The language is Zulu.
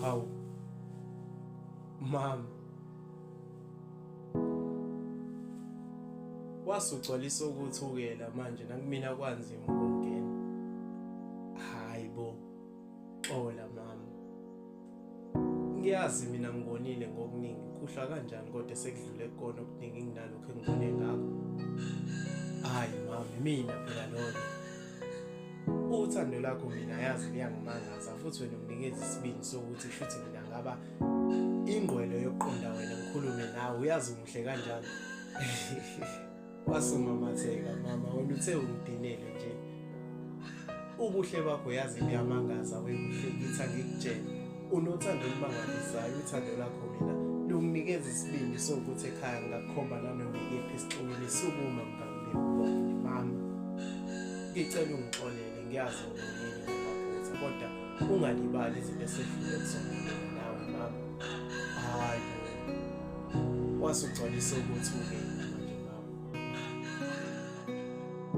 Hawu mama, wasugcwalisa ukuthukela manje nakumina kwanzima ukungena. Hayi bo, xola mama, ngiyazi mina ngikonile ngokuningi, kuhla kanjani kodwa sekudlule kona okuningi nginalokho engibone ngakho. Hayi mama, mina phela lona uthando lakho mina yazi liyangimangaza, futhi wena unginikeza isibindi sokuthi futhi mina ngaba ingqwelo yokuqonda wena ngikhulume nawe, uyazi umuhle kanjani. Wasumamatheka mama, wena uthe ungidinele nje. Ubuhle bakho yazi buyamangaza, webuhle ngithi angikutshela. Unothando olumangalisayo, uthando lakho mina lunginikeza isibindi sokuthi ekhaya ngakukhomba nanoma ikephi isixukwini sukuma ngangibekubona mama. Ngicela ungixolele, ngiyazi nginini ngamaphutha, kodwa ungalibali izinto esedlule kuzona nawe mama. Hayi, wasugcwalisa ukuthi